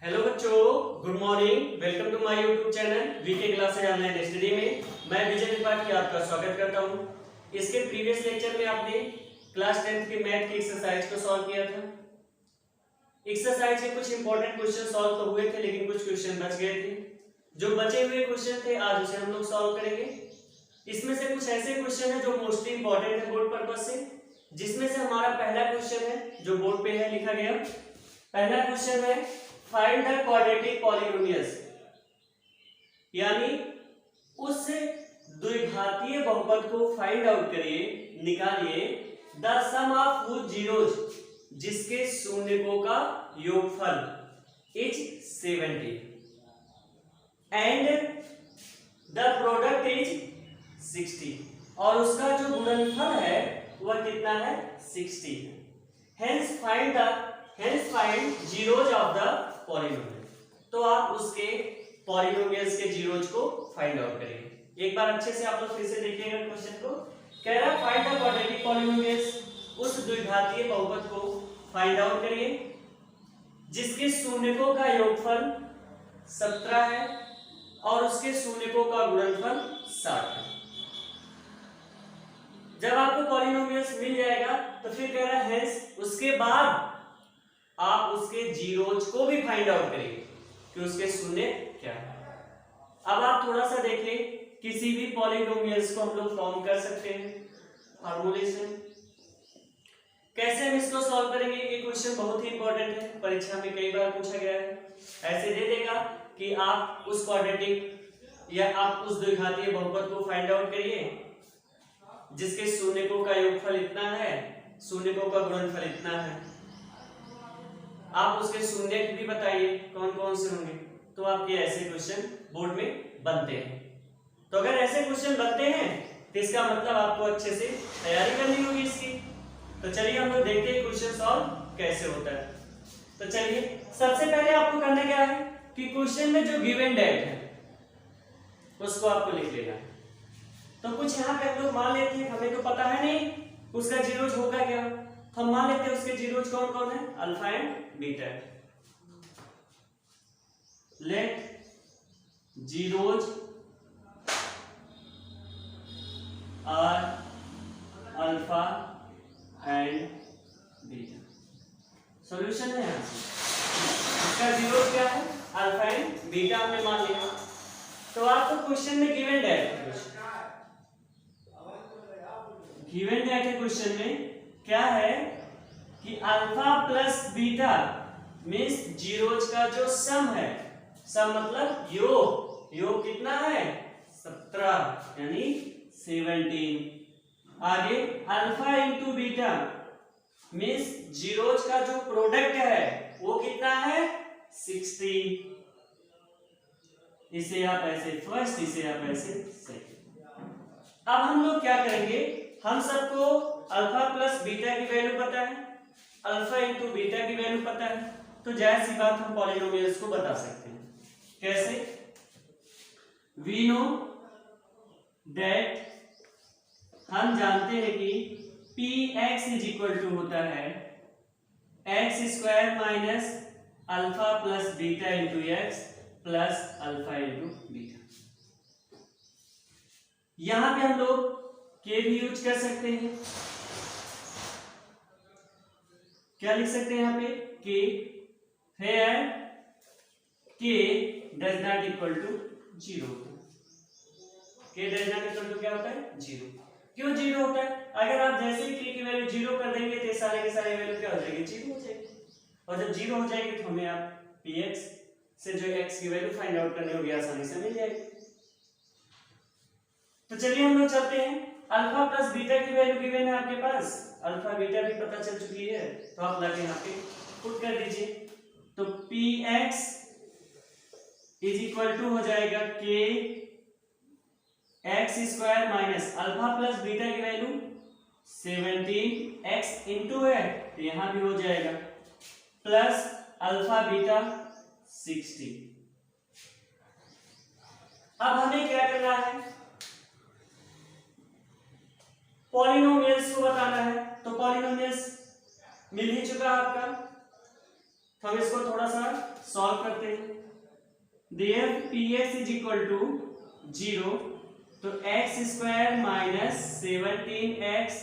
Hello बच्चों, good morning. Welcome to my YouTube channel VK classes online study में मैं विजय त्रिपाठी आपका स्वागत करता हूं। इसके प्रीवियस लेक्चर में आपने क्लास 10th के मैथ की एक्सरसाइज को सॉल्व किया था। एक्सरसाइज के कुछ इंपॉर्टेंट क्वेश्चन सॉल्व तो हुए थे, लेकिन कुछ क्वेश्चन बच गए थे। जो बचे हुए क्वेश्चन थे आज उसे हम लोग सॉल्व करेंगे। इसमें से कुछ ऐसे क्वेश्चन है जो मोस्टली इंपॉर्टेंट है बोर्ड पर्पज से, जिसमें से हमारा पहला क्वेश्चन है जो बोर्ड पे है लिखा गया। पहला क्वेश्चन है फाइंड द क्वाड्रेटिक पॉलिनोमियल्स, यानी उस द्विघातीय बहुपद को फाइंड आउट करिए, निकालिए। The sum of whose zeros, जिसके शून्यकों का योगफल is 70 and the product is 60, और उसका जो गुणनफल है वह कितना है 60। Hence find zeros of the polynomial. तो आप उसके पॉलिनोमियल्स के जीरोज को फाइंड आउट करेंगे। एक बार अच्छे से आप लोग फिर से देखिएगा क्वेश्चन को। कह रहा फाइंड द क्वाड्रेटिक पॉलिनोमियल्स, उस द्विघातीय बहुपद को फाइंड आउट करिए जिसके शून्यकों का योगफल 17 है और उसके शून्यकों का गुणनफल 60 है। जब आपको पॉलिनोमियल्स मिल जाएगा तो फिर कह रहा है उसके बाद आप उसके जीरोज को भी फाइंड आउट करेंगे कि उसके शून्य क्या है। अब आप थोड़ा सा देखिए, किसी भी पॉलिनोमियल्स को हम लोग फॉर्म कर सकते हैं फॉर्मूलेशन। कैसे हम इसको सॉल्व करेंगे, ये क्वेश्चन बहुत ही इंपॉर्टेंट है, परीक्षा में कई बार पूछा गया है। ऐसे दे देगा कि आप उस क्वाड्रेटिक या आप उस द्विघातीय बहुपद को फाइंड आउट करिए जिसके शून्यकों का योगफल इतना है, शून्यकों का गुणनफल इतना है। आप उसके शून्य भी बताइए कौन कौन से होंगे। तो आपके ऐसे क्वेश्चन बोर्ड में बनते हैं। तो अगर ऐसे क्वेश्चन बनते हैं तो इसका मतलब आपको अच्छे से तैयारी करनी होगी इसकी। तो चलिए हम लोग देखते हैं क्वेश्चन सॉल्व कैसे होता है। तो चलिए सबसे पहले आपको करना क्या है कि क्वेश्चन में जो गिवन डेट है उसको आपको लिख लेना है। तो कुछ यहाँ पे हम लोग मान लेते हैं, हमें तो पता है नहीं उसका जीरोज होगा क्या, तो हम मान लेते हैं उसके जीरोज कौन कौन है, alpha and beta. Let zeros are alpha and beta. Solution है यहाँ से, इसका जीरोज क्या है अल्फा एंड बीटा हमने मान लिया। तो आपको क्वेश्चन में गिवन डेट है क्वेश्चन में क्या है कि alpha plus beta means zeros का जो सम है, सम मतलब योग कितना है 17 यानी 17। आगे alpha into beta means zeros का जो प्रोडक्ट है वो कितना है 60। इसे आप ऐसे फर्स्ट, इसे आप ऐसे सेकंड। अब हम लोग क्या करेंगे, हम सबको अल्फा प्लस बीटा की वैल्यू पता है, अल्फा इंटू बीटा की वैल्यू पता है, तो जाहिर सी बात हम पॉलिनोमियल्स को बता सकते हैं। कैसे, वी नो दैट, हम जानते हैं कि p x is equal to होता है x square minus alpha plus beta into x plus alpha into beta. यहां पे हम लोग के भी यूज कर सकते हैं। क्या लिख सकते हैं यहाँ पे के, हेयर के डज नॉट इक्वल टू 0। के डज नॉट इक्वल टू क्या होता है 0। क्यों 0 होता है, अगर आप जैसे ही के की वैल्यू 0 कर देंगे तो सारे के सारे वैल्यू क्या हो जाएगी 0 हो जाएगी। और जब 0 हो जाएगी तो हमें आप px से जो x की वैल्यू फाइंड आउट करनी होगी आसानी से मिल जाएगी। तो चलिए हम लोग चलते हैं। अल्फा प्लस बीटा की वैल्यू गिवन है आपके पास, अल्फा बीटा भी पता चल चुकी है, तो आप लाके यहाँ पे पुट कर दीजिए। तो px इज इक्वल टू हो जाएगा k x square minus alpha plus beta की वैल्यू 17 x इंटू है तो यहां भी हो जाएगा प्लस अल्फा बीटा 60। अब हमें क्या करना है, पॉलिनोमियल्स को बताना है। तो पॉलिनोमियल्स मिल ही चुका आपका, तो हम इसको थोड़ा सा सॉल्व करते हैं। There px is equal to 0, तो x square minus 17x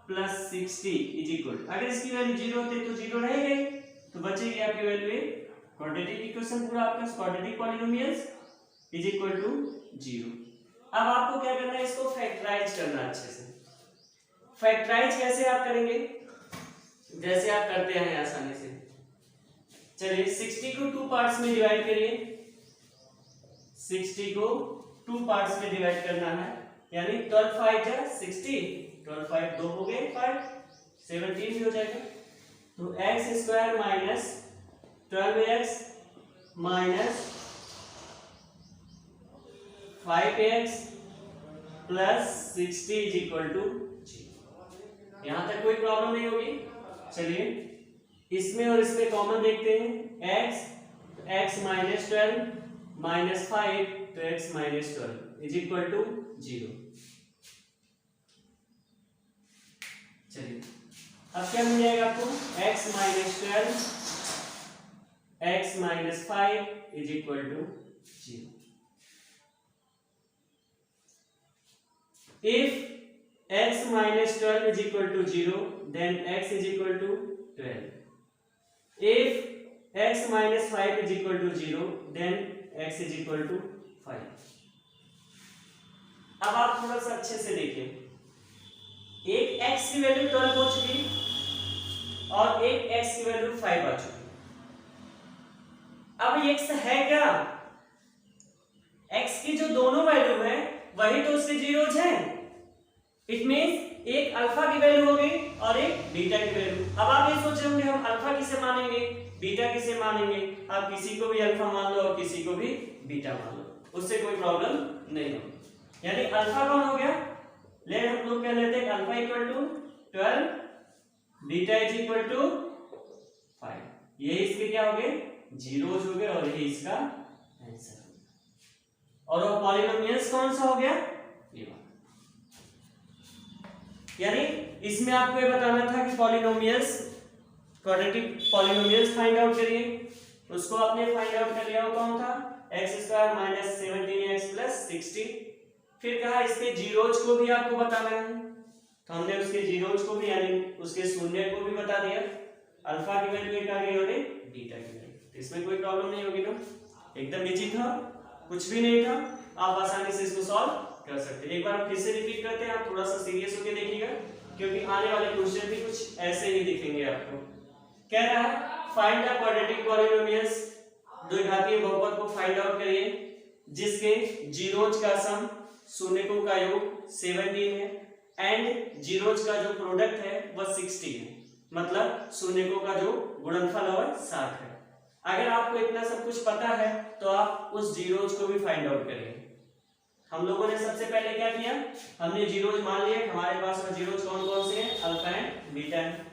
plus 60 is equal, अगर इसकी वैल्यू 0 होती तो 0 रहेगी, तो बचेगी आपकी वैल्यू क्वाड्रेटिक इक्वेशन पूरा आपका quadratic polynomials is equal to 0। अब आपको क्या करना है, इसको फैक्टराइज करना अच्छे से। फैक्टराइज कैसे आप करेंगे, जैसे आप करते हैं आसानी से। चलिए 60 को 2 पार्ट्स में डिवाइड करिए, 60 को 2 पार्ट्स में डिवाइड करना है, यानी 12 5 जा 60, 12 5 2 हो गए 5, 17 भी हो जाएगा। तो x square minus 12x minus 5x plus 60 is equal to 0। यहां तक कोई प्रॉब्लम नहीं होगी। चलिए इसमें और इसमें कॉमन देखते हैं, x माइनस 12 माइनस 5, तो x minus 12 is equal to 0। चलिए अब क्या मिल जाएगा आपको, x minus 12 x minus 5 is equal to 0। If x minus 12 is equal to 0, then x is equal to 12. If x minus 5 is equal to 0, then x is equal to 5. अब आप थोड़ा सा अच्छे से देखिए, एक x की वैल्यू 12 हो चुकी और एक x की वैल्यू 5 आ चुकी। अब x है क्या, x की जो दोनों वैल्यू है वही तो उसके जीरोज हैं। इट मींस एक अल्फा की वैल्यू हो गई और एक बीटा की वैल्यू। अब आप ये सोच रहे होंगे हम अल्फा किसे मानेंगे, बीटा किसे मानेंगे। आप किसी को भी अल्फा मान लो और किसी को भी बीटा मान लो, उससे कोई प्रॉब्लम नहीं होगी। यानी अल्फा कौन हो गया, ले हम लोग क्या लेते हैं, alpha equal to 12, beta is equal to 5। ये इसके क्या हो गए, जीरोज हो गए और यही इसका आंसर। और वो पॉलिनोमियल्स कौन सा हो गया, ये वाला। यानी इसमें आपको ये बताना था कि polynomials, quadratic polynomials find out करिए। उसको आपने फाइंड आउट कर लिया, वो कौन था, x square minus 17x plus 60। फिर कहा इसके जीरोज को भी आपको बताना है, तो हमने उसके जीरोज को भी यानी उसके शून्य को भी बता दिया। अल्फा की वैल्यू एक आ गई और बीटा की वैल्यू, तो इसमें कोई प्रॉब्लम नहीं होगी ना, एकदम इजी था, कुछ भी नहीं था। आप आसानी से इसको सॉल्व कर सकते हैं। एक बार फिर से रिपीट करते हैं, आप थोड़ा सा सीरियस होकर देखिएगा, क्योंकि आने वाले क्वेश्चन भी कुछ ऐसे ही दिखेंगे आपको। कह रहा है फाइंड द क्वाड्रेटिक पॉलिनोमियल्स, द्विघातीय बहुपद को फाइंड आउट करिए जिसके जीरोज का सम, शून्यकों का योग 17 है एंड जीरोज का जो प्रोडक्ट है वह 60 है, मतलब शून्यकों का जो गुणनफल है 60 है। अगर आपको इतना सब कुछ पता है तो आप उस जीरोज को भी फाइंड आउट करिए। हम लोगों ने सबसे पहले क्या किया, हमने जीरोज मान लिया, हमारे पास में जीरोज कौन कौन से हैं, अल्फा एंड बीटा है।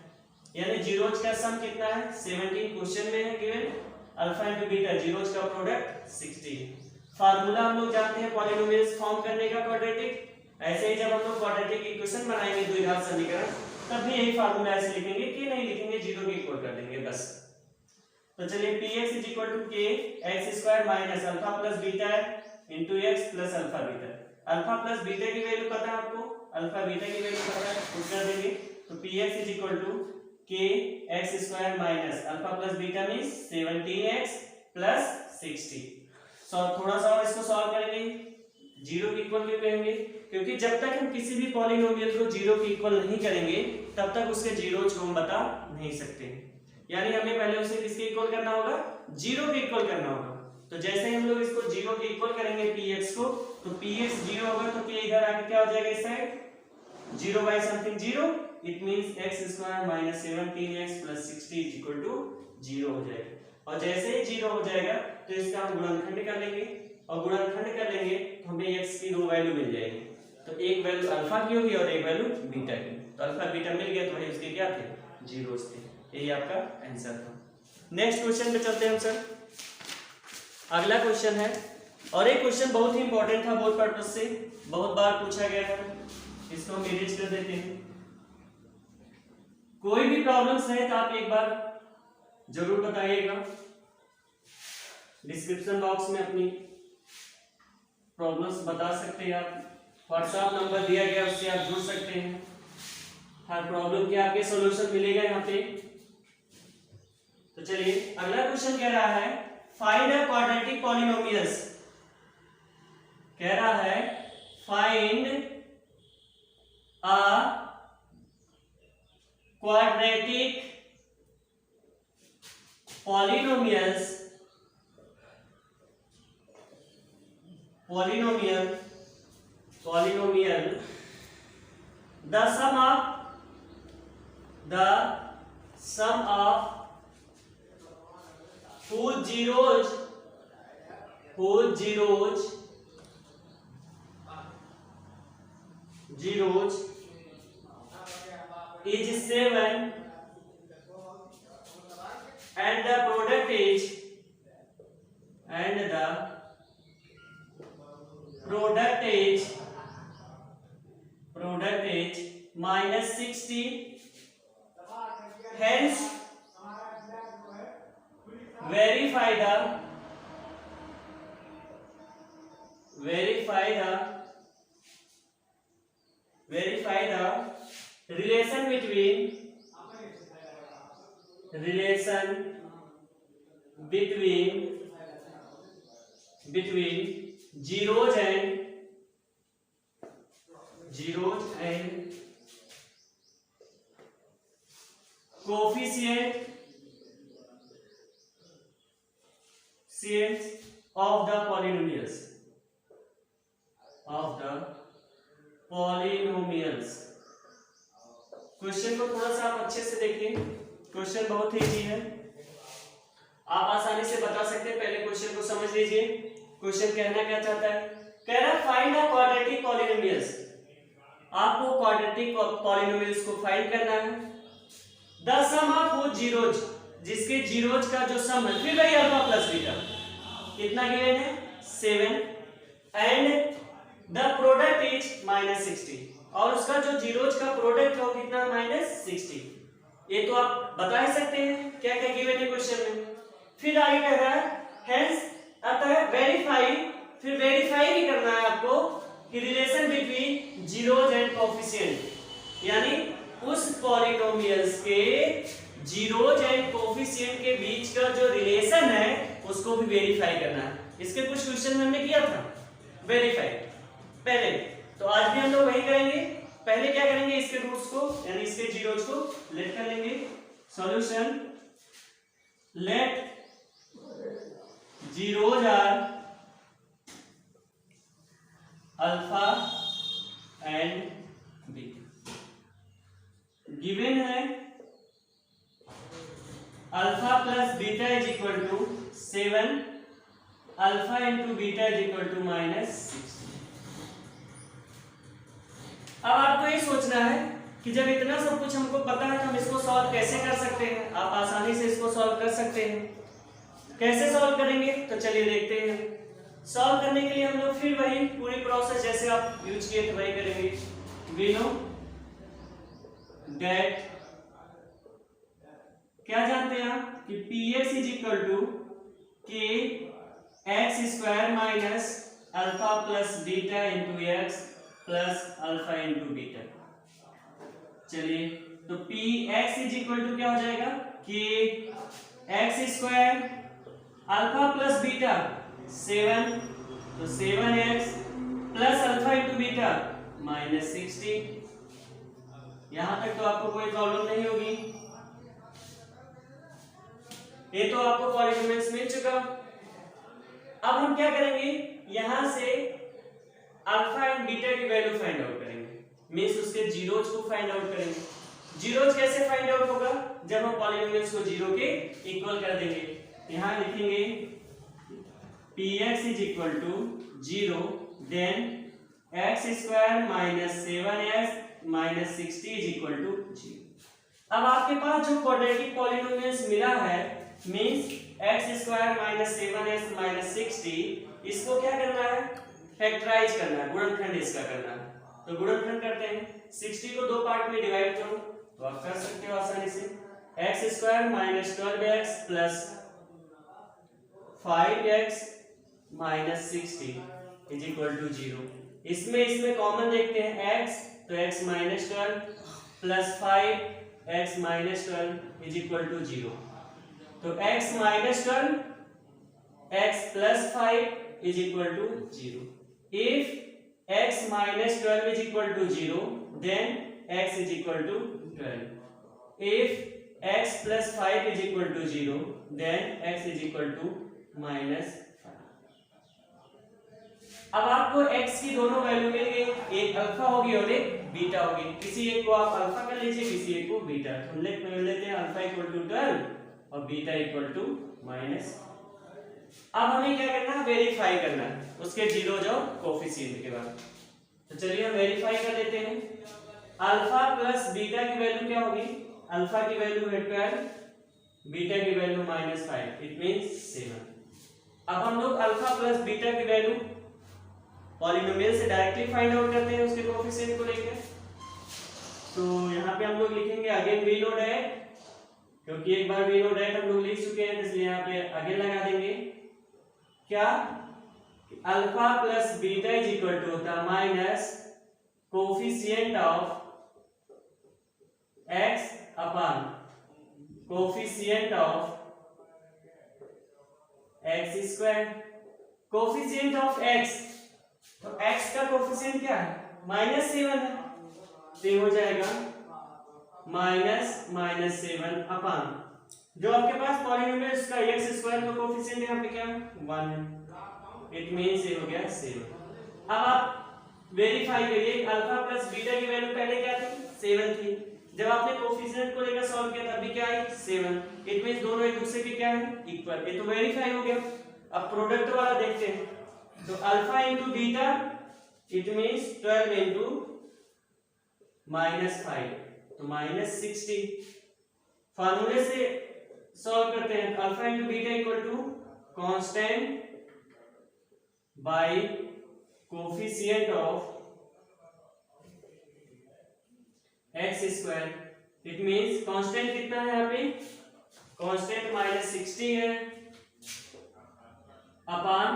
यानी जीरोज का सम कितना है, 17 क्वेश्चन में है given, alpha and beta zeros का प्रोडक्ट 60 है। फार्मूला हम लोग जानते हैं पॉलिनोमियल्स फॉर्म करने का क्वाड्रेटिक। ऐसे ही जब हम लोग क्वाड्रेटिक इक्वेशन बनाएंगे द्विघात समीकरण, तब भी यही फार्मूला ऐसे लिखेंगे कि नहीं लिखेंगे, जीरो के इक्वल कर देंगे बस। तो चलिए px is equal to k x square minus alpha plus beta into x plus alpha beta. Alpha plus beta की वैल्यू पता है आपको, अल्फा बीटा की वैल्यू पता है, पुट कर देंगे। तो px is equal to k x square minus alpha plus beta means 17x plus 60। So थोड़ा सा और इसको सॉल्व करेंगे, जीरो के इक्वल क्यों करेंगे, क्योंकि जब तक हम किसी भी पॉलिनोमियल को जीरो के इक्वल नहीं करेंगे तब तक उसके जीरोज को हम बता नहीं सकते। यानी हमें पहले उसे किसके इक्वल करना होगा, जीरो के इक्वल करना होगा। तो जैसे ही हम लोग इसको जीरो के इक्वल करेंगे px को, तो px जीरो होगा तो k इधर आके क्या हो जाएगा, इस side 0 by something 0, it means x square minus 17x plus 60 is equal to 0 हो जाएगा। और जैसे ही 0 हो जाएगा तो इसका हम गुणनखंड कर लेंगे, और गुणनखंड कर लेंगे तो हमें x की दो वैल्यू मिल जाएगी। तो एक वैल्यू अल्फा की होगी और एक वैल्यू बीटा की। तो अल्फा बीटा मिल गया तो उसके क्या थे, जीरोस थे। यही आपका आंसर था। नेक्स्ट क्वेश्चन पे चलते हैं हम सर। अगला क्वेश्चन है, और एक क्वेश्चन बहुत ही इंपॉर्टेंट था, बोथ पर्पज से बहुत बार पूछा गया है, इसको हम इरेज कर देते हैं। कोई भी प्रॉब्लम्स है तो आप एक बार जरूर बताइएगा। डिस्क्रिप्शन बॉक्स में अपनी प्रॉब्लम्स बता सकते हैं आप। व्हाट्सएप नंबर दिया गया उससे आप जुड़ सकते हैं। हर प्रॉब्लम के आपके सॉल्यूशन मिलेगा यहाँ पे। तो चलिए अगला क्वेश्चन कह रहा है फाइंड अ क्वाड्रेटिक पॉलिनोमियल्स। कह रहा है find a quadratic polynomial the sum of whose zeros is 7 and the product is minus 60, hence verify the relation between zeros and coefficients of the polynomials question को थोड़ा सा आप अच्छे से देखिए। क्वेश्चन बहुत ही इजी है, आप आसानी से बता सकते हैं। पहले क्वेश्चन को समझ लीजिए। क्वेश्चन कहना क्या चाहता है? कह रहा है फाइंड अ क्वाड्रेटिक पॉलिनोमियल्स। आपको क्वाड्रेटिक पॉलिनोमियल्स को फाइंड करना है। द सम ऑफ वो जीरोज, जिसके जीरोज का जो सम है, फिर वही अल्फा प्लस बीटा। कितना गिवन है? 7 एंड द प्रोडक्ट इज -60 और उसका जो जीरोज का प्रोडक्ट है वो कितना? -60। ये तो आप बता ही सकते हैं क्या क्या गिवन है क्वेश्चन में। फिर आगे कह रहा है हेंस अतः वेरीफाई, फिर वेरीफाई भी करना है आपको कि relation between zeros and coefficient, यानी उस पॉलिनोमियल्स के जीरोज एंड कोएफिशिएंट के बीच का जो रिलेशन है उसको भी वेरीफाई करना है। इसके कुछ क्वेश्चन हमने किया था वेरीफाई पहले, तो आज भी हम लोग वही करेंगे। पहले क्या करेंगे? इसके रूट्स को यानी इसके जीरोज को लेट कर लेंगे। Solution let zeros are alpha and beta. Given है alpha plus beta is equal to 7, alpha into beta is equal to -60। अब आपको ये सोचना है कि जब इतना सब कुछ हमको पता है तो हम इसको सॉल्व कैसे कर सकते हैं। आप आसानी से इसको सॉल्व कर सकते हैं। कैसे सॉल्व करेंगे? तो चलिए देखते हैं। सॉल्व करने के लिए हम लोग फिर वही पूरी प्रोसेस जैसे आप यूज किए थे वही करेंगे। वी नो दैट, क्या जानते हैं आप कि px इज इक्वल टू के x square minus alpha plus beta into x plus alpha into beta. चलिए तो px इज इक्वल टू क्या हो जाएगा? के x square alpha plus beta 7, तो 7x plus alpha into beta -60। यहां तक तो आपको कोई प्रॉब्लम नहीं होगी। ये तो आपको पॉलिनोमियल्स मिल चुका। अब हम क्या करेंगे? यहां से अल्फा एंड बीटा की वैल्यू फाइंड आउट करेंगे, मींस उसके जीरोज को फाइंड आउट करेंगे। जीरोज कैसे फाइंड आउट होगा? जब हम पॉलिनोमियल्स को जीरो के इक्वल कर देंगे। यहां लिखेंगे px is equal to 0, then x square minus 7x minus 60 is equal to 0। अब आपके पास जो क्वाड्रेटिक पॉलिनोमियल्स मिला है means x square minus 7x minus 60, इसको क्या करना है? फैक्टराइज करना है, गुणनखंड इसका करना है। तो गुणनखंड करते हैं। 60 को दो पार्ट में डिवाइड करो तो आप कर सकते हो आसानी से। X square minus 12x plus 5x minus 60 is equal to 0। इसमें कॉमन देखते हैं x, तो x minus 12 plus 5x minus 12 is equal to 0। तो x minus 12 x plus 5 is equal to 0। If x minus 12 is equal to 0, then x is equal to 12. If x plus 5 is equal to 0, then x is equal to minus 5. अब आपको x की दोनों value मिल गई, एक alpha होगी और एक beta होगी। किसी एक को आप अल्फा कर लीजिए, किसी एक को बीटा। तो हम लेते हैं अल्फा इक्वल टू 12 और बीटा इक्वल टू माइनस। अब हमें क्या करना है, वेरीफाई करना है उसके जीरो जो कोफिशिएंट के बाद। तो चलिए हम वेरीफाई कर लेते हैं। अल्फा प्लस बीटा की वैल्यू क्या होगी, अल्फा की वैल्यू है 12, बीटा की वैल्यू माइनस 5, इट मींस 7। अब हम लोग अल्फा प्लस बीटा की वैल्यू पॉलिनोमियल से डायरेक्टली फाइंड आउट करते हैं उसके कोफिशिएंट को लेकर। तो यहाँ पे हम लोग लिखेंगे अगेन वी नो डैट, क्योंकि एक बार वी नो डैट हम लोग लिख चुके हैं, इसलिए यहाँ पे अगेन लगा देंगे। क्या alpha plus beta is equal to होता है minus coefficient of x upon coefficient of x square. Coefficient of x, तो एक्स का कोफिशिएंट क्या है, -7 है, तो हो जाएगा -7 अपॉन जो आपके पास पॉलिनोमियल इसका एक्स स्क्वायर का कोफिशिएंट यहाँ पे क्या 1 है, इट मींस ये हो गया 7। अब आप वेरीफाई करिए, अल्फा प्लस बीटा की वैल्यू पहले क्या थी 7 थी, जब आपने कोफिशिएंट को लेकर सॉल्व किया तब भी क्या आई 7, इट मींस दोनों एक दूसरे के क्या है इक्वल, ये तो वेरीफाई हो गया। अब प्रोडक्ट वाला देखते हैं, तो alpha into beta it means 12 into -5, तो -60। फार्मूले से सॉल्व करते हैं, alpha into beta equal to constant by coefficient of x square, it means constant कितना है यहाँ पे, कांस्टेंट -60 है upon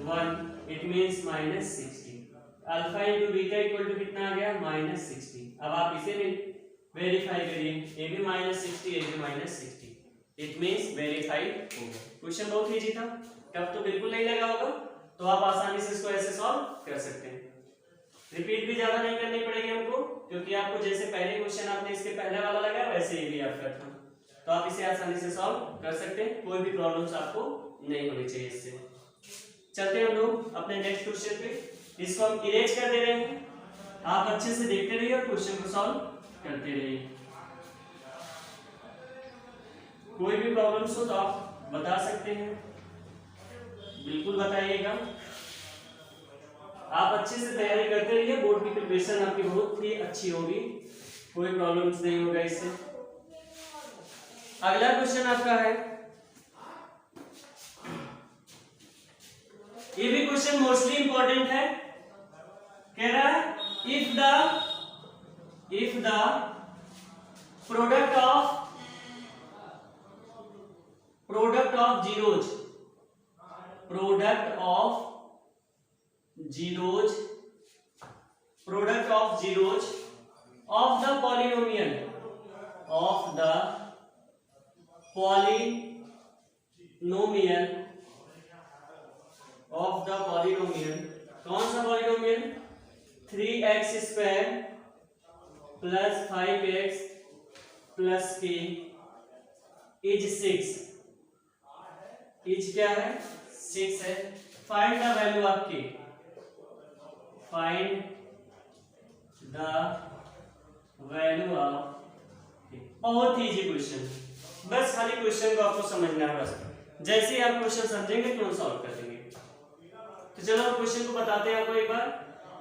1, it means -60। Alpha into beta equal to कितना आ गया -60। अब आप इसे भी वेरीफाई करिए, ये भी -60 ये भी -60, इट मींस वेरीफाई हो गया। क्वेश्चन बहुत इजी था, टफ तो बिल्कुल नहीं लगा होगा, तो आप आसानी से इसको ऐसे सॉल्व कर सकते हैं। रिपीट भी ज्यादा नहीं करनी पड़ेगी हमको, क्योंकि आपको जैसे पहले क्वेश्चन आपने इसके पहले वाला लगा वैसे ये भी आपका था, तो आप इसे आसानी से सॉल्व कर सकते हैं, कोई भी प्रॉब्लम्स आपको नहीं होनी चाहिए इससे। चलते हैं हम लोग अपने नेक्स्ट क्वेश्चन पे, इसको हम इरेज कर दे रहे हैं, आप अच्छे से देखते रहिए और क्वेश्चन को सॉल्व करते रहिए। कोई भी प्रॉब्लम्स हो तो आप बता सकते हैं, बिल्कुल बताइएगा। आप अच्छे से तैयारी करते रहिए, बोर्ड की प्रिपरेशन आपकी बहुत ही अच्छी होगी, कोई प्रॉब्लम्स नहीं होगा इससे। अगला क्वेश्चन आपका है, ये भी क्वेश्चन मोस्टली इंपॉर्टेंट है, कह रहा है if the product of zeros of the polynomial कौन सा polynomial, 3x square plus 5x plus k is 6, is क्या है 6 है। Find the value of k, find the value of k। बहुत ही इजी क्वेश्चन, बस खाली क्वेश्चन को आपको समझना है, बस जैसे ही आप क्वेश्चन समझेंगे तो सॉल्व कर देंगे। तो चलो क्वेश्चन को बताते हैं आपको एक बार।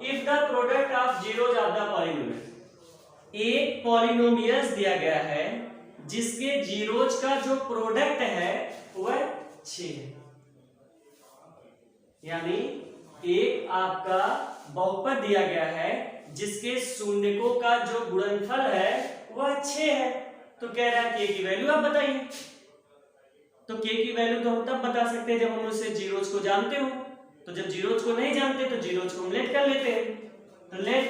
If the product of zeros of the polynomial, एक पॉलिनोमियल्स दिया गया है जिसके जीरोज का जो प्रोडक्ट है वह 6 है, यानी एक आपका बहुपद दिया गया है जिसके शून्यकों का जो गुणनफल है वह 6 है। तो कह रहा है k की वैल्यू आप बताइए। तो k की वैल्यू तो हम तब बता सकते हैं जब हम उससे जीरोज को जानते हो। तो जब जीरोज को नहीं जानते तो जीरोज को हम लेट कर लेते हैं। तो let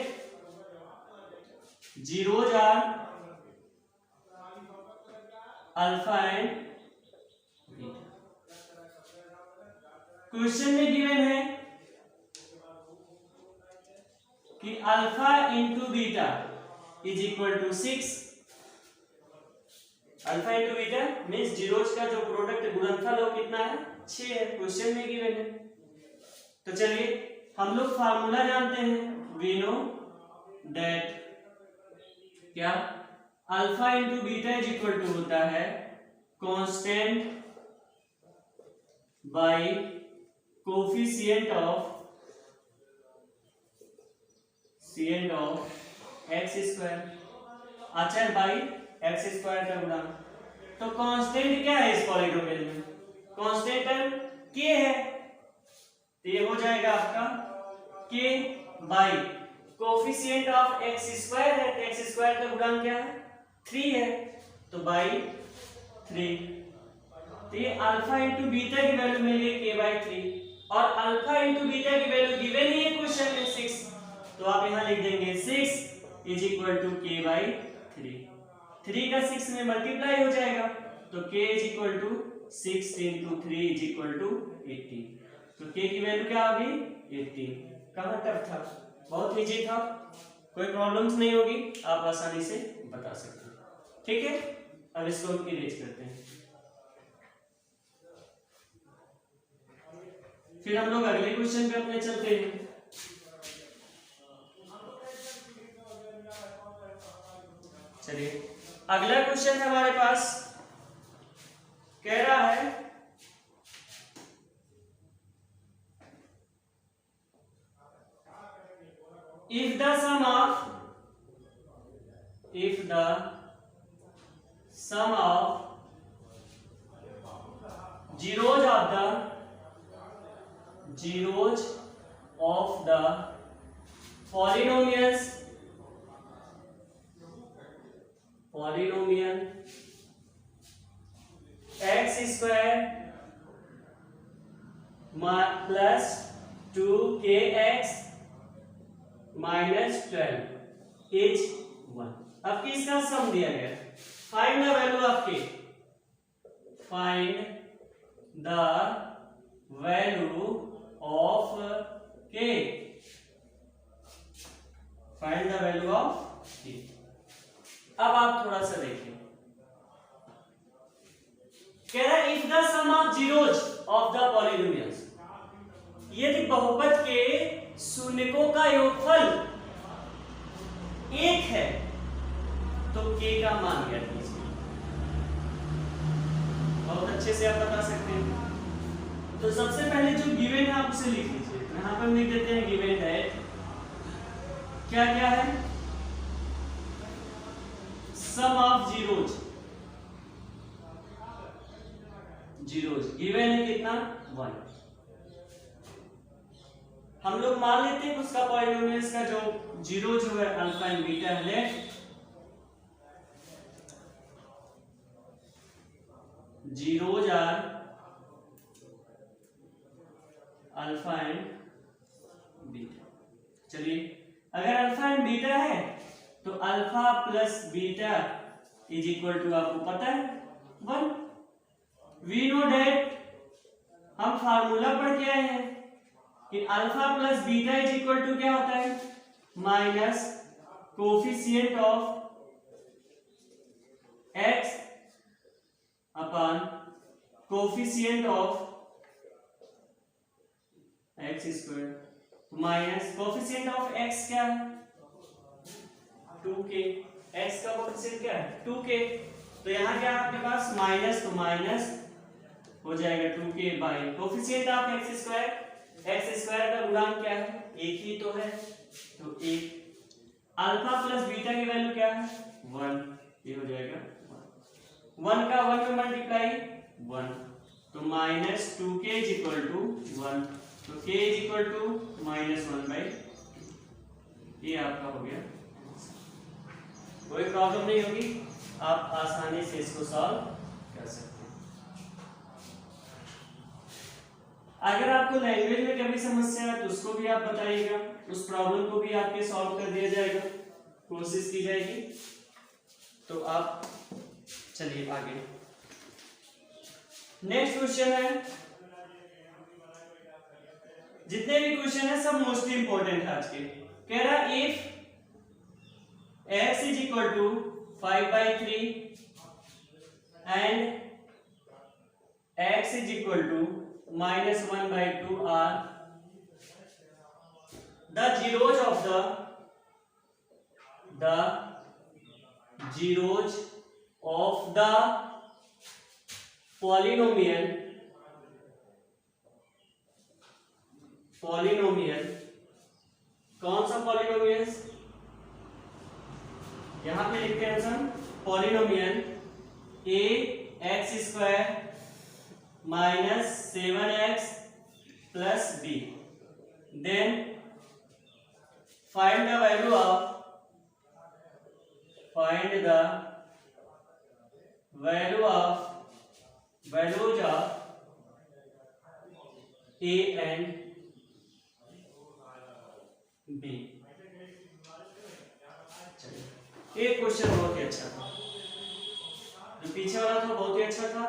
zeros are alpha and beta. Question में गिवन है कि alpha into beta is equal to 6। Alpha into beta means zeros का जो प्रोडक्ट गुणनफल वो कितना है 6 है। क्वेश्चन में गिवन है। तो चलिए हम लोग फार्मूला जानते हैं। वी नो दैट क्या alpha into beta is equal to होता है constant by coefficient of x square आचार बाई एक्स स्क्वायर का गुणन। तो कांस्टेंट क्या है इस पॉलीनोमियल में? कांस्टेंट k है। तो ये हो जाएगा आपका k by coefficient of x square है। तो एक्स स्क्वायर का गुणन क्या है 3 है। तो बाई 3। तो ये अल्फा इंटू बीटा की वैल्यू मिली k बाई 3 और अल्फा इंटू बीटा की वैल्यू गिवन ही है क्वेश्चन में 6। तो आप यहां लिख देंगे 6 is equal to k by 3। 3 का 6 में मल्टीप्लाई हो जाएगा। तो k is equal to 6 into 3 is equal to 18। तो k की वैल्यू क्या होगी 18। कहां तक था? बहुत इजी था, कोई प्रॉब्लम्स नहीं होगी, आप आसानी से बता सकते हैं। ठीक है, अब इसको हम इरेज करते हैं। फिर हम लोग अगले क्वेश्चन पे अपने चलते हैं। चलिए अगला क्वेश्चन है हमारे पास, कह रहा है if the sum of zeros of the polynomial x square plus 2kx minus 12 is 1। अब किसका सम दिया गया? Find the value of k। Find the value of k। Find the value of k। अब आप थोड़ा सा देखिए, कह रहा है if the sum of zeros of the polynomials, यदि बहुपद के शून्यकों का योगफल 1 है तो k का मान ज्ञात कीजिए। बहुत अच्छे से आप बता सकते हैं। तो सबसे पहले जो गिवन है आप उसे लिख लीजिए। यहां पर लिख देते हैं गिवन है क्या क्या है, सम ऑफ जीरोज गिवन है कितना 1। हम लोग मान लेते हैं उसका पॉलिनोमियल्स का जो जीरो जो है अल्फा एंड बीटा है। Let zeros are alpha and beta. चलिए अगर अल्फा एंड बीटा है तो alpha plus beta is equal to आपको पता है 1। वी नो डेट हम फार्मूला पढ़ के आए हैं कि alpha plus beta is equal to क्या होता है minus coefficient of x upon coefficient of x square minus coefficient of x क्या है 2k। एक्स का कोफिशिएंट क्या है 2k। तो यहां क्या है आपके पास माइनस, तो माइनस हो जाएगा 2k by coefficient of x square. X square का गुणांक क्या है एक ही तो है, तो 1। अल्फा प्लस बीटा की वैल्यू क्या है 1। ये हो जाएगा 1 का 1 में मल्टीप्लाई 1, तो minus 2k is equal to 1। तो k is equal to minus 1/2। ये आपका हो गया। कोई प्रॉब्लम नहीं होगी, आप आसानी से इसको सॉल्व कर सकते हैं। अगर आपको लैंग्वेज में कभी समस्या है तो उसको भी आप बताइएगा, उस प्रॉब्लम को भी आपके सॉल्व कर दिया जाएगा, कोशिश की जाएगी। तो आप चलिए आगे। नेक्स्ट क्वेश्चन है, जितने भी क्वेश्चन है सब मोस्टली इंपॉर्टेंट है आज के। कह रहा if x is equal to 5/3 and x is equal to -1/2 are the zeros of the zeros of the polynomial कौन सा पॉलिनोमियल, यहां पे लिखते हैं हम polynomial ax² - 7x + b, then find the values of a and b। एक question बहुत ही अच्छा था, जो पीछे वाला था बहुत ही अच्छा था,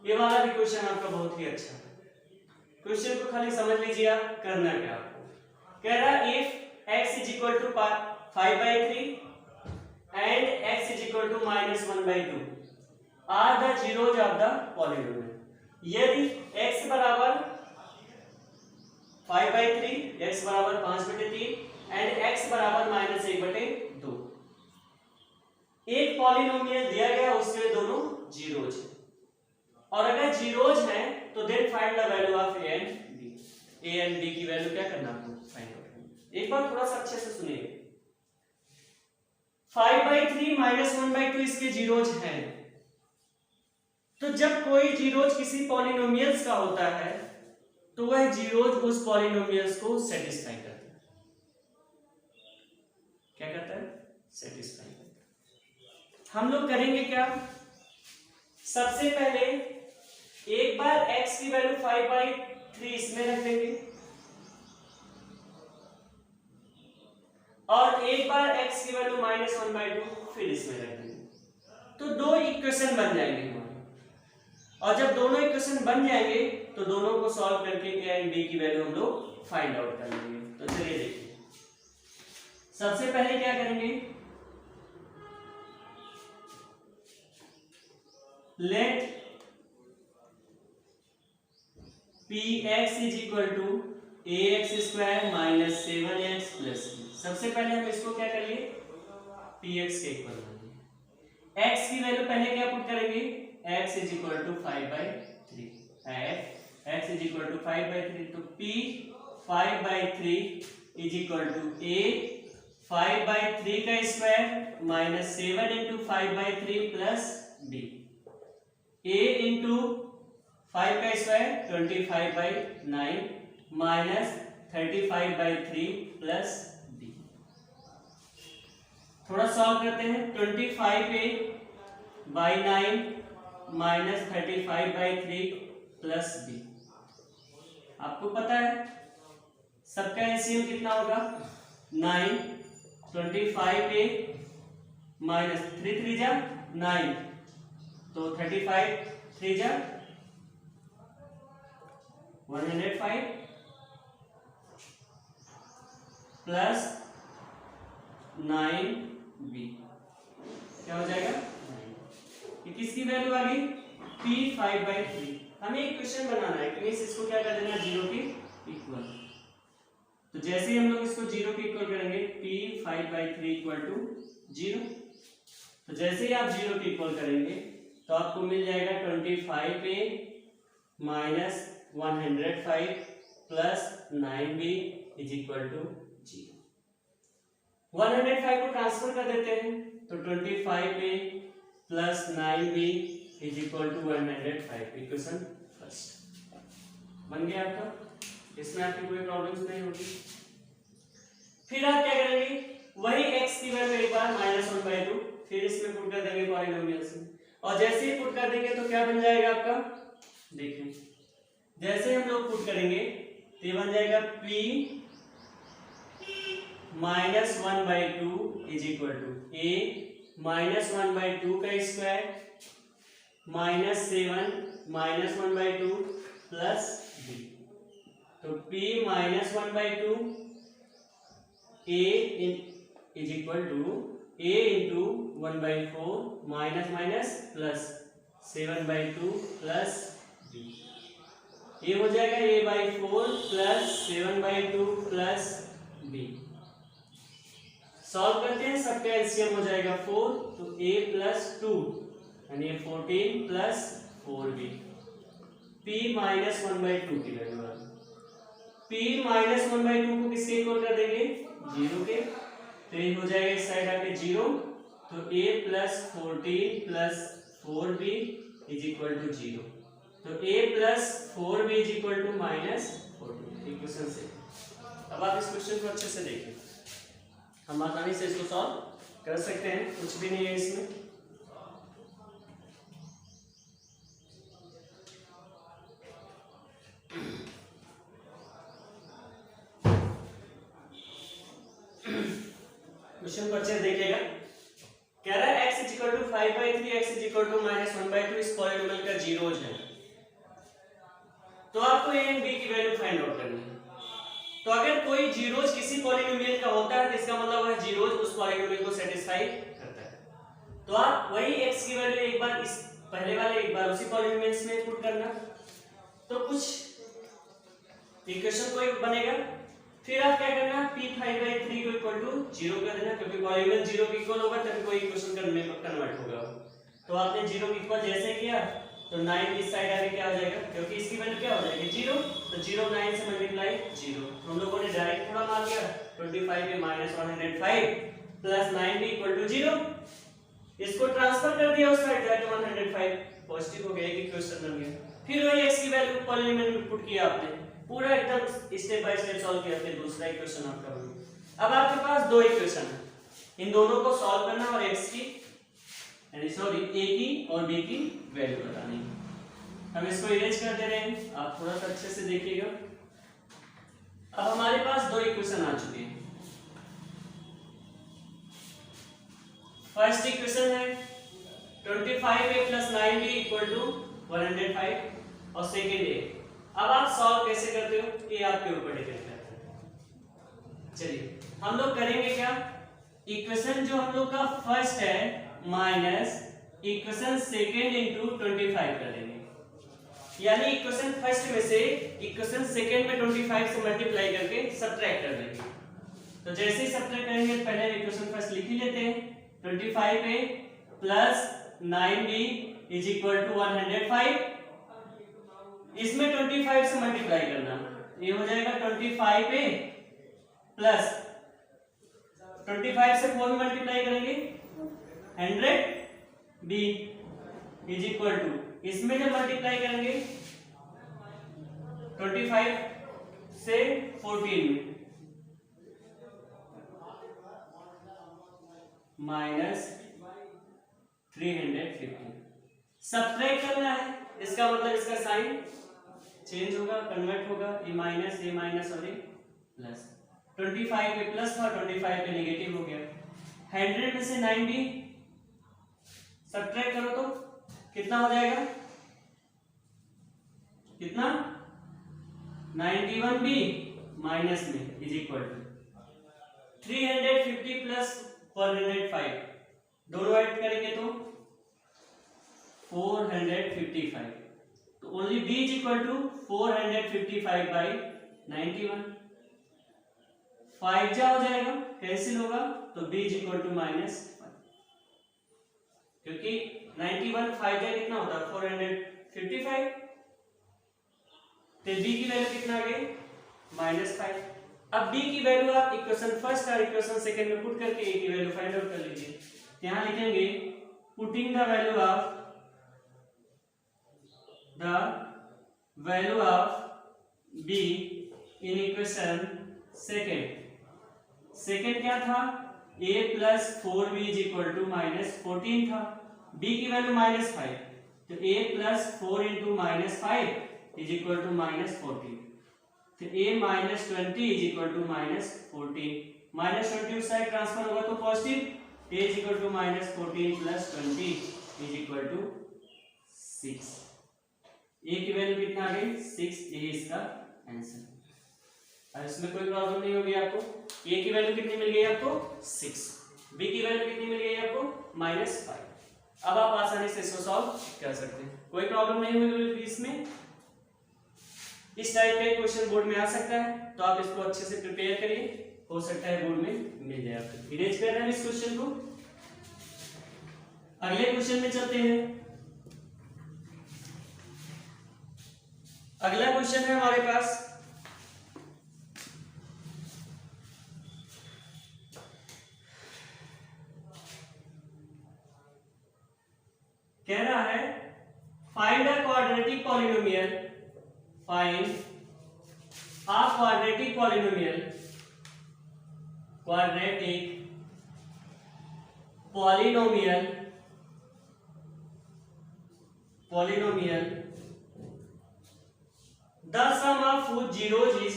ये वाला भी क्वेश्चन आपका बहुत ही अच्छा था। क्वेश्चन को खाली समझ लीजिए आप, करना क्या आपको। कह रहा if x is equal to 5/3 and x is equal to -1/2 are the zeros of the polynomial. यदि x बराबर 5/3, x बराबर 5/3 एंड x बराबर -1/2 एक पॉलिनोमियल दिया गया, उसके दोनों जीरोज हैं, और अगर जीरोज हैं तो then find the value of a and b। a and b की वैल्यू क्या करना आपको, फाइंड आउट करना। एक बार थोड़ा सा अच्छे से सुनिए, 5/3 -1/2 इसके जीरोज हैं, तो जब कोई जीरोज किसी पॉलिनोमियल्स का होता है तो वह जीरोज उस पॉलिनोमियल्स को सेटिस्फाई करता है। क्या करता है, सेटिस्फाई करता है। हम लोग करेंगे क्या, सबसे पहले एक बार x की वैल्यू 5/3 इसमें रख देंगे, और एक बार x की वैल्यू -1/2 फिर इसमें रख देंगे, तो दो इक्वेशन बन जाएंगे हमारे। और जब दोनों इक्वेशन बन जाएंगे तो दोनों को सॉल्व करके a एंड b की वैल्यू हम लोग फाइंड आउट कर लेंगे। तो चलिए देखिए, सबसे पहले क्या करेंगे, let px is equal to ax² - 7x + b। सबसे पहले हम इसको क्या करेंगे, px के इक्वल करेंगे। x की वैल्यू पहले क्या पुट करेंगे, x is equal to 5/3, x is equal to 5/3, तो p 5/3 is equal to a 5/3 का स्क्वायर -7 × 5/3 + b, a इंटू 5 का स्क्वायर 25/9 -35/3 + b। थोड़ा सॉल्व करते हैं, 25a/9 -35/3 + b। आपको पता है सबका एलसीएम कितना होगा, 9, 25a -3 3 जा 9, तो 35 3 जा 105 प्लस 9b क्या हो जाएगा, 9। ये किसकी वैल्यू आ गई, p 5/3। हमें एक क्वेश्चन बनाना है कि इसको क्या कर देना, 0 के इक्वल। तो जैसे ही हम लोग इसको 0 के इक्वल करेंगे, p 5/3 = 0। तो जैसे ही आप 0 के इक्वल करेंगे तो आपको मिल जाएगा 25a - 105 plus 9b is equal to 0। 105 को ट्रांसफर कर देते हैं, तो 25a plus 9b is equal to 105। Equation first बन गया आपका, इसमें आपकी कोई प्रॉब्लम्स नहीं होगी। फिर आप क्या करेंगे, वही x की वैल्यू एक बार -1/2 फिर इसमें पुट कर देंगे पॉलिनोमियल्स में, और जैसे ही पुट कर देंगे तो क्या बन जाएगा आपका, देखिए जैसे हम लोग पुट करेंगे तो ये बन जाएगा p minus 1/2 is equal to a minus 1/2 का square minus 7 minus 1/2 plus b। तो p minus 1/2 a is equal to a into 1/4 minus minus plus 7/2 plus b। ये हो जाएगा a/4 plus 7/2 plus b। Solve करते हैं, सबका एलसीएम हो जाएगा 4, तो a प्लस 2 यानी 14 प्लस 4b। p माइनस 1/2 की वैल्यू है, p माइनस 1/2 को किसके इक्वल कर देंगे, 0 के, तो ये हो जाएगा इस साइड आके 0, तो a plus 14 plus 4b is equal to 0, तो a plus 4b is equal to minus 14 equation से। अब आप इस क्वेश्चन को अच्छे से देखिए, हम आसानी से इसको सॉल्व कर सकते हैं, कुछ भी नहीं है इसमें। क्वेश्चन को अच्छे से देखिएगा, कह रहा है x is equal to 5/3 x is equal to minus 1/2 इस पॉलिनोमियल का जीरोज है, तो आपको a एंड b की वैल्यू फाइंड आउट करनी है। तो अगर कोई जीरोज किसी पॉलिनोमियल का होता है तो इसका मतलब वह जीरोज उस पॉलिनोमियल को सेटिस्फाई करता है। तो आप वही x की वैल्यू एक बार इस पहले वाले एक बार उसी पॉलिनोमियल्स में पुट करना, तो कुछ इक्वेशन कोई बनेगा। फिर आप क्या करना, p 5/3 को इक्वल टू 0 कर देना, क्योंकि पॉलिनोमियल 0 के इक्वल होगा तभी कोई इक्वेशन कन्वर्ट होगा। तो आपने 0 के इक्वल जैसे किया तो 9 इस साइड आगे क्या हो जाएगा, क्योंकि इसकी वैल्यू क्या हो जाएगी 0, तो 0 9 से मल्टीप्लाई 0, हम लोगों ने डायरेक्ट थोड़ा मान लिया 25 पे माइनस 105 प्लस 9 इक्वल टू 0, इसको ट्रांसफर कर दिया उस साइड जाके 105 पॉजिटिव हो गया, एक इक्वेशन बन गया। फिर वही x की वैल्यू पॉलिनोमियल में पुट किया आपने, पूरा एकदम स्टेप बाय स्टेप सॉल्व किया, फिर दूसरा इक्वेशन आपका बन गया। अब आपके पास दो इक्वेशन है, इन दोनों को सॉल्व करना और x की यानी सॉरी a की और b की वैल्यू बतानी है। हम इसको इरेज कर दे रहे हैं, आप थोड़ा सा अच्छे से देखिएगा। अब हमारे पास दो इक्वेशन आ चुके हैं। फर्स्ट इक्वेशन है 25a plus 9b equal to 105 और सेकेंड a। अब आप सॉल्व कैसे करते हो ये आपके ऊपर डिपेंड करता है। चलिए हम लोग करेंगे क्या, इक्वेशन जो हम लोग का फर्स्ट है माइनस इक्वेशन सेकेंड इंटू 25 कर देंगे, यानी इक्वेशन फर्स्ट में से इक्वेशन सेकेंड में 25 से मल्टीप्लाई करके सब्ट्रैक्ट कर देंगे। तो जैसे ही सब्ट्रैक्ट करेंगे पहले इक्वेशन फर्स्ट लिख ही लेते हैं, 25a plus 9b is equal to 105, इसमें 25 से मल्टीप्लाई करना, ये हो जाएगा 25a प्लस 25 से 4 में मल्टीप्लाई करेंगे 100b इज इक्वल टू, इसमें जब मल्टीप्लाई करेंगे 25 से 14 में माइनस 350, सब्ट्रैक्ट करना है, इसका मतलब इसका साइन चेंज होगा, कन्वर्ट होगा, ये माइनस ये माइनस और ये प्लस, 25 पे प्लस था 25 पे नेगेटिव हो गया, 100 में से 90 सब्ट्रैक्ट करो तो कितना हो जाएगा, कितना 91b माइनस में इज इक्वल टू 350 प्लस 405, दोनों ऐड करेंगे तो 455, तो only b is equal to 455 by 91, 5 जा हो जाएगा कैंसिल होगा, तो b is equal to minus 5, क्योंकि 91 5 जा कितना होता है 455, तो b की वैल्यू कितना आ गई -5। अब b की वैल्यू आप इक्वेशन फर्स्ट और इक्वेशन सेकंड में पुट करके a की वैल्यू फाइंड आउट कर लीजिए। यहां लिखेंगे putting the value of b in equation second क्या था a plus 4b is equal to -14 था, b की वैल्यू -5, तो a plus 4 into -5 is equal to -14, तो a -20 इज इक्वल टू -14, -20 उस साइड ट्रांसफर होगा तो positive, a is equal to -14 plus 20 is equal to 6, a की वैल्यू कितना आ गई 6, ये इसका आंसर। अब इसमें कोई प्रॉब्लम नहीं होगी आपको, a की वैल्यू कितनी मिल गई आपको 6, b की वैल्यू कितनी मिल गई आपको -5। अब आप आसानी से इसको सॉल्व कर सकते हैं, कोई प्रॉब्लम नहीं होगी इसमें। इस टाइप का क्वेश्चन बोर्ड में आ सकता है, तो आप इसको अच्छे से प्रिपेयर करिए, हो सकता है बोर्ड में मिल जाए आपको। इरेज कर रहे हैं इस क्वेश्चन को, अगले क्वेश्चन में चलते हैं। अगला क्वेश्चन है हमारे पास, कह रहा है find a quadratic polynomial, find a quadratic polynomial, quadratic polynomial, polynomial the sum of whose zeros is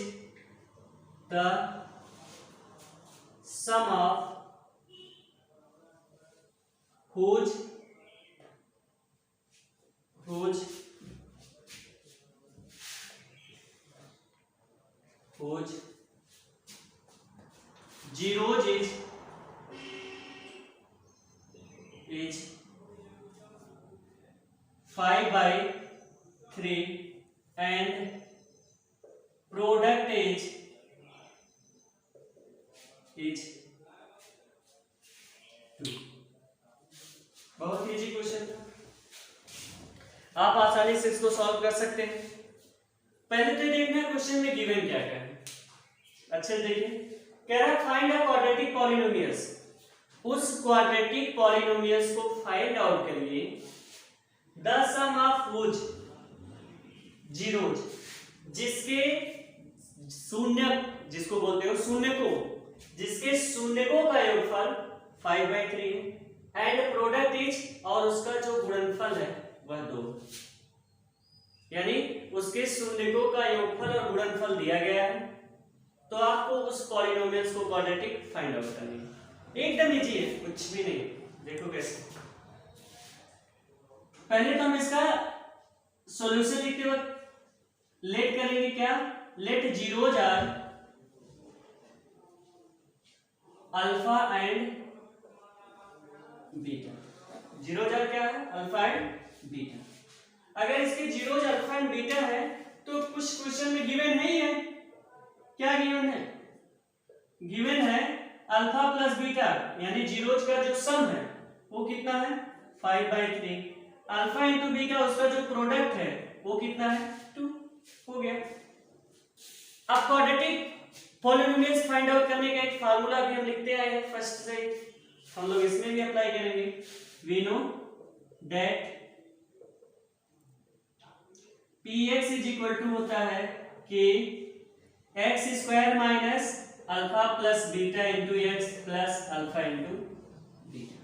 the sum of whose zeros is 5/3 and product is 2। बहुत इजी क्वेश्चन था, आप आसानी से इसको सॉल्व कर सकते हैं। पहले तो देखना है क्वेश्चन में गिवन क्या क्या है। अच्छे देखिए, कह रहा है फाइंड अ क्वाड्रेटिक पॉलिनोमियल्स, उस क्वाड्रेटिक पॉलिनोमियल्स को फाइंड आउट करिए, the sum of which zeros, जिसके शून्य, जिसको बोलते हो शून्य को, जिसके शून्यकों का योगफल 5/3 है, एंड प्रोडक्ट इज, और उसका जो गुणनफल है वह 2, यानी उसके शून्यकों का योगफल और गुणनफल दिया गया है, तो आपको उस पॉलिनोमियल्स को क्वाड्रेटिक फाइंड आउट करनी है। एकदम इजी है, कुछ भी नहीं। देखो कैसे, पहले तो हम इसका सॉल्यूशन लिखते वक्त लेट करेंगे क्या, let zeros are alpha and beta, zeros are क्या है अल्फा एंड बीटा। अगर इसके जीरोज अल्फा एंड बीटा है तो कुछ क्वेश्चन में गिवन है ही है, क्या गिवन है, गिवन है अल्फा प्लस बीटा, यानी जीरोज का जो सम है वो कितना है 5/3, अल्फा इंटू बीटा उसका जो प्रोडक्ट है वो कितना है 2, हो गया। अब क्वाड्रेटिक पॉलिनोमियल्स फाइंड आउट करने का एक फार्मूला भी हम लिखते आए हैं फर्स्ट से, हम लोग इसमें भी अप्लाई करेंगे। We know that px is equal to होता है कि x square minus alpha plus beta into x plus alpha into beta.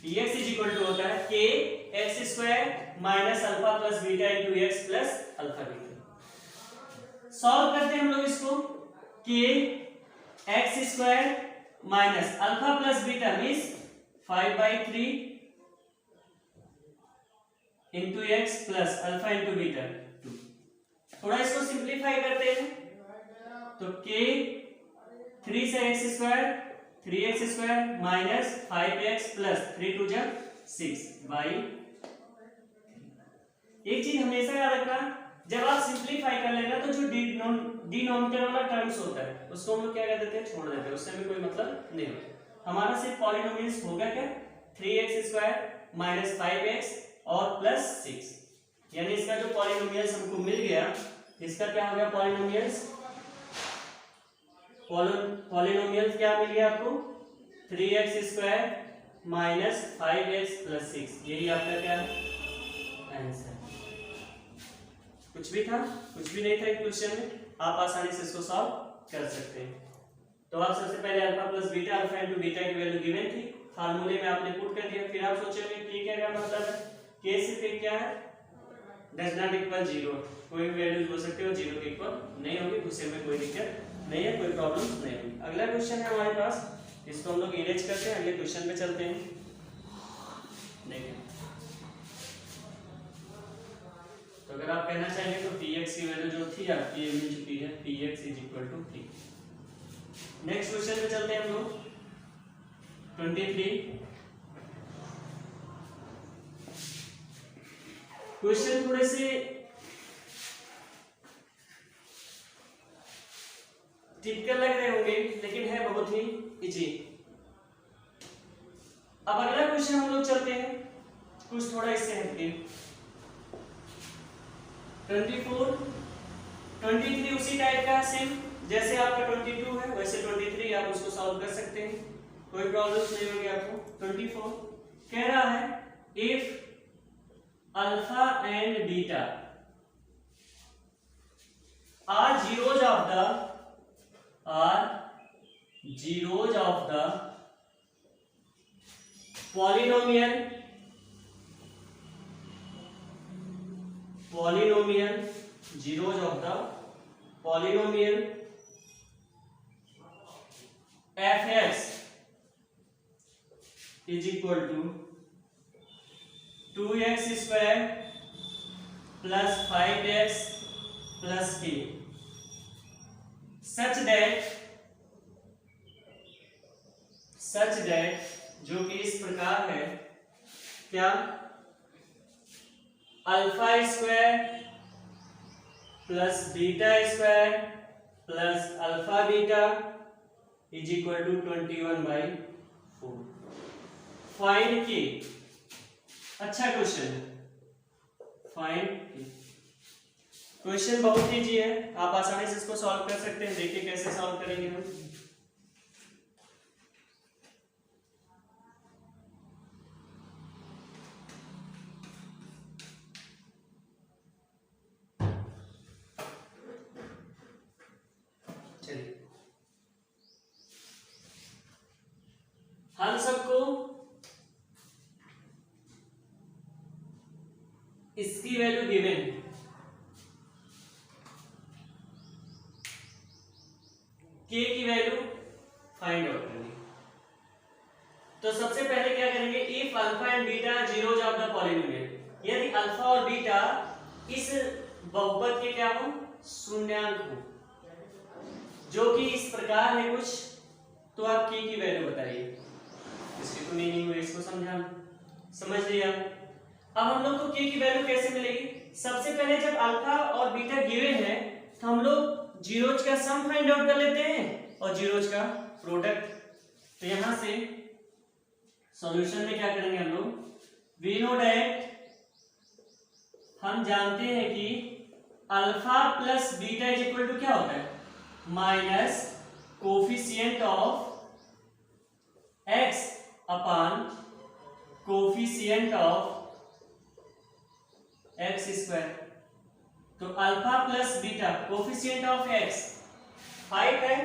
px is equal to होता है कि x square minus alpha plus beta into x plus alpha beta. Solve करते हैं हम लोग इसको, कि x square minus alpha plus beta means 5/3 into x plus alpha into beta 2। थोड़ा इसको सिंप्लीफाई करते हैं, तो k 3 से x square 3x square minus 5x plus 3 2 जा 6 बाई। एक चीज हमेशा याद रखना, जब आप सिंप्लीफाई कर लेना तो जो डिनोमिनेटर वाला टर्म्स होता है उसको हम लोग क्या कर देते हैं, छोड़ देते हैं, उससे हमें कोई मतलब नहीं होता। हमारा सिर्फ पॉलिनोमियल्स होगा क्या 3x स्क्वायर माइनस 5x और प्लस 6, यानी इसका जो पॉलिनोमियल्स हमको मिल गया, इसका क्या हो गया पॉलिनोमियल्स, पॉलिनोमियल्स क्या मिल गया आपको 3x square minus 5x plus 6, यही आपका क्या आंसर। कुछ भी था, कुछ भी नहीं था क्वेश्चन में, आप आसानी से इसको सॉल्व कर सकते हैं। तो आप सबसे पहले alpha plus beta, alpha into beta की वैल्यू गिवन थी, फार्मूले में आपने पुट कर दिया। फिर आप सोचोगे के क्या मतलब है, के सिर्फ एक क्या है, डज नॉट इक्वल जीरो, कोई भी वैल्यू हो सकते हो जीरो के इक्वल नहीं होगी, दूसरे में कोई दिक्कत नहीं है, कोई प्रॉब्लम नहीं होगी। अगला क्वेश्चन है हमारे पास, इसको हम लोग इरेज करते हैं, अगले क्वेश्चन पे चलते हैं। देखिए तो अगर आप कहना चाहेंगे तो px की वैल्यू जो थी आपकी ये मिल चुकी है, px is equal to 3। Next question पे चलते हैं हम लोग 23। क्वेश्चन थोड़े से टिपिकल लग रहे होंगे लेकिन है बहुत ही इजी। अब अगला क्वेश्चन हम लोग चलते हैं कुछ थोड़ा इससे हटके। 24, 23 उसी टाइप का सेम जैसे आपका 22 है वैसे 23 आप उसको सॉल्व कर सकते हैं, कोई प्रॉब्लम नहीं होगी आपको। 24 कह रहा है if alpha and beta are zeros of the polynomial zeros of the polynomial fx is equal to 2x square plus 5x plus k such that जो कि इस प्रकार है, क्या alpha square plus beta square plus alpha beta is equal to 21/4। Find k, अच्छा question है, find के। Question बहुत इजी है, आप आसानी से इसको सॉल्व कर सकते हैं। देखिए कैसे सॉल्व करेंगे हम। हम सबको इसकी वैल्यू गिवन है, के की वैल्यू फाइंड आउट करनी। तो सबसे पहले क्या करेंगे, if alpha and beta zeros of the polynomial, यदि अल्फा और बीटा इस बहुपद के क्या हो, शून्यांक हो, जो कि इस प्रकार है कुछ, तो आप के की वैल्यू बताइए। इसकी तो मीनिंग हुई, इसको समझ लिया। अब हम लोग को के की वैल्यू कैसे मिलेगी, सबसे पहले जब अल्फा और बीटा गिवन है तो हम लोग जीरोज का सम फाइंड आउट कर लेते हैं और जीरोज का प्रोडक्ट। तो यहां से सॉल्यूशन में क्या करेंगे हम लोग, वी नो दैट, हम जानते हैं कि alpha plus beta is equal to क्या होता है, minus coefficient of x upon coefficient of x square. तो alpha plus beta coefficient of x 5 है,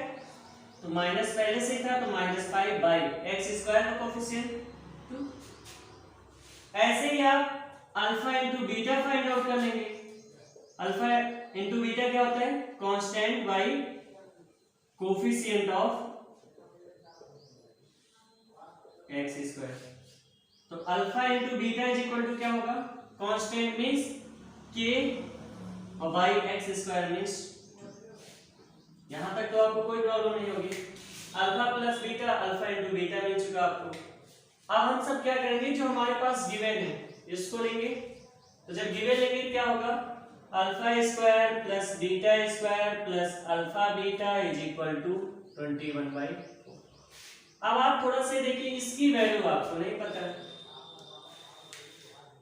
तो माइनस पहले से था तो -5/x स्क्वायर का कोफिशिएंट 2। ऐसे ही आप alpha into beta find out कर लेंगे। अल्फा इंटू बीटा क्या होता है, constant by coefficient of x square. तो alpha into beta is equal to क्या होगा, कांस्टेंट मींस k और बाई x स्क्वायर मींस 2। यहां तक तो आपको कोई प्रॉब्लम नहीं होगी। Alpha plus beta, alpha into beta मिल चुका आपको। अब हम सब क्या करेंगे, जो हमारे पास गिवन है इसको लेंगे। तो जब गिवन लेंगे क्या होगा, alpha square plus beta square plus alpha beta is equal to 21/4। अब आप थोड़ा से देखिए, इसकी वैल्यू आपको नहीं पता है,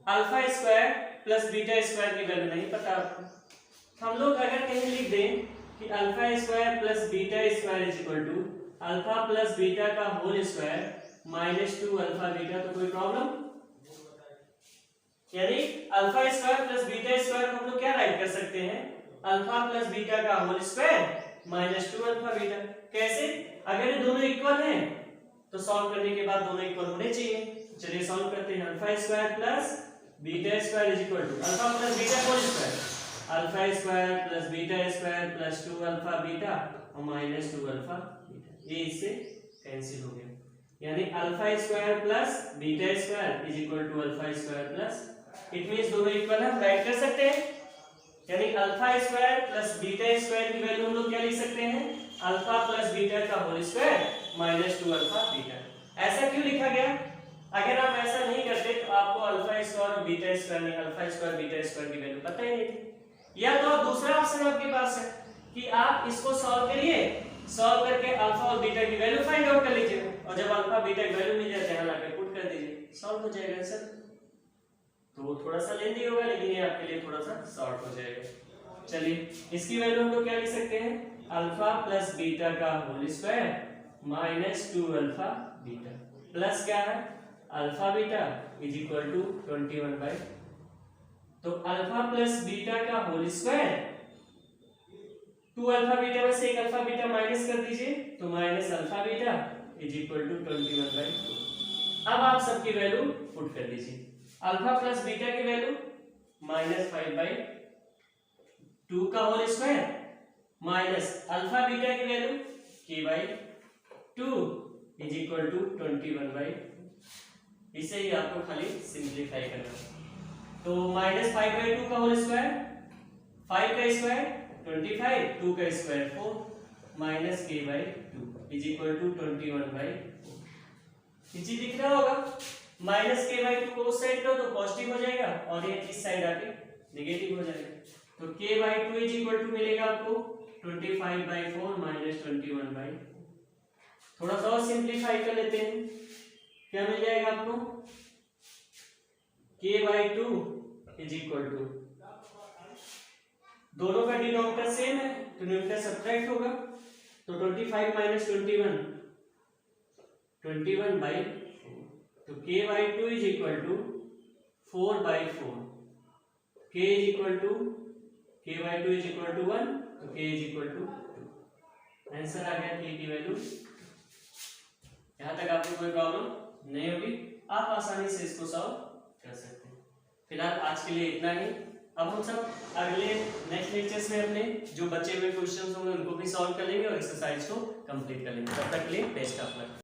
alpha square plus beta square की वैल्यू नहीं पता आपको। हम लोग अगर कहीं लिख दें कि alpha square plus beta square is equal to alpha plus beta का होल स्क्वायर -2 अल्फा बीटा, तो कोई प्रॉब्लम, यानी alpha square plus beta square को हम लोग क्या राइट कर सकते हैं, अल्फा प्लस बीटा का whole square minus 2 alpha beta. कैसे? अगर ये दोनों इक्वल हैं तो सॉल्व करने के बाद दोनों इक्वल होने चाहिए। चलिए सॉल्व करते हैं। Alpha square plus beta square is equal to alpha plus beta whole square, alpha square plus beta square plus 2 alpha beta और माइनस 2 अल्फा बीटा। ये इससे कैंसिल हो गया, यानी alpha square plus beta square is equal to alpha square plus, it means दोनों equal है, write कर सकते हैं। यानी alpha square plus beta square की वैल्यू हम लोग क्या लिख सकते हैं? अल्फा प्लस बीटा का whole square minus 2 alpha beta. ऐसा क्यों लिखा गया? अगर आप ऐसा नहीं करते तो आपको अल्फा स्क्वायर और बीटा स्क्वायर नहीं, अल्फा स्क्वायर बीटा स्क्वायर की वैल्यू पता ही नहीं थी। या तो आप दूसरा ऑप्शन आपके पास है कि आप इसको सॉल्व करिए, सॉल्व करके अल्फा और बीटा की वैल्यू फाइंड आउट कर लीजिए और जब अल्फा बीटा की वैल्यू मिल जाए यहाँ लाके पुट कर दीजिए, सॉल्व हो जाएगा सर। तो वो थोड़ा सा लेंदी होगा लेकिन ये आपके लिए थोड़ा सा शॉर्ट हो जाएगा। चलिए इसकी वैल्यू हम लोग क्या लिख सकते हैं? अल्फा प्लस बीटा का whole square minus 2 alpha beta plus क्या है? Alpha beta is equal to 21/, तो अल्फा प्लस बीटा का होल स्क्वायर 2 अल्फा बीटा में से एक अल्फा बीटा माइनस कर दीजिए तो minus alpha beta is equal to 21/2। अब आप सबकी वैल्यू पुट कर दीजिए। अल्फा प्लस बीटा की वैल्यू माइनस 5/2 का whole square minus alpha beta की value k/2 is equal to 21/2। इसे ही आपको खाली सिंप्लीफाई करना है। तो माइनस 5/2 का होल स्क्वायर, 5 का स्क्वायर 25, 2 का square 4 minus k/2 is equal to 21/4। नीचे दिख रहा होगा माइनस k/2 को उस साइड लो तो पॉजिटिव हो जाएगा और ये इस साइड आके नेगेटिव हो जाएगा। तो k/2 इज इक्वल टू मिलेगा आपको 25/4 माइनस 21/4। थोड़ा सा और सिंप्लीफाई कर लेते हैं, क्या मिल जाएगा आपको? k/2 इज इक्वल टू, दोनों का डिनोमिनेटर सेम है तो न्यूमरेटर सब्ट्रैक्ट होगा, तो 25 माइनस 21 21/4, तो k/2 is equal to 4/4। k is equal to k/2 is equal to 1 तो k is equal to 2। Answer आ गया k की वैल्यू। यहां तक आपको कोई प्रॉब्लम नहीं होगी, आप आसानी से इसको सॉल्व कर सकते हैं। फिलहाल आज के लिए इतना ही। अब हम सब अगले नेक्स्ट लेक्चर्स में अपने जो बचे हुए क्वेश्चंस होंगे उनको भी सॉल्व कर लेंगे और एक्सरसाइज को कंप्लीट कर लेंगे। तब तक के लिए बेस्ट ऑफ लक।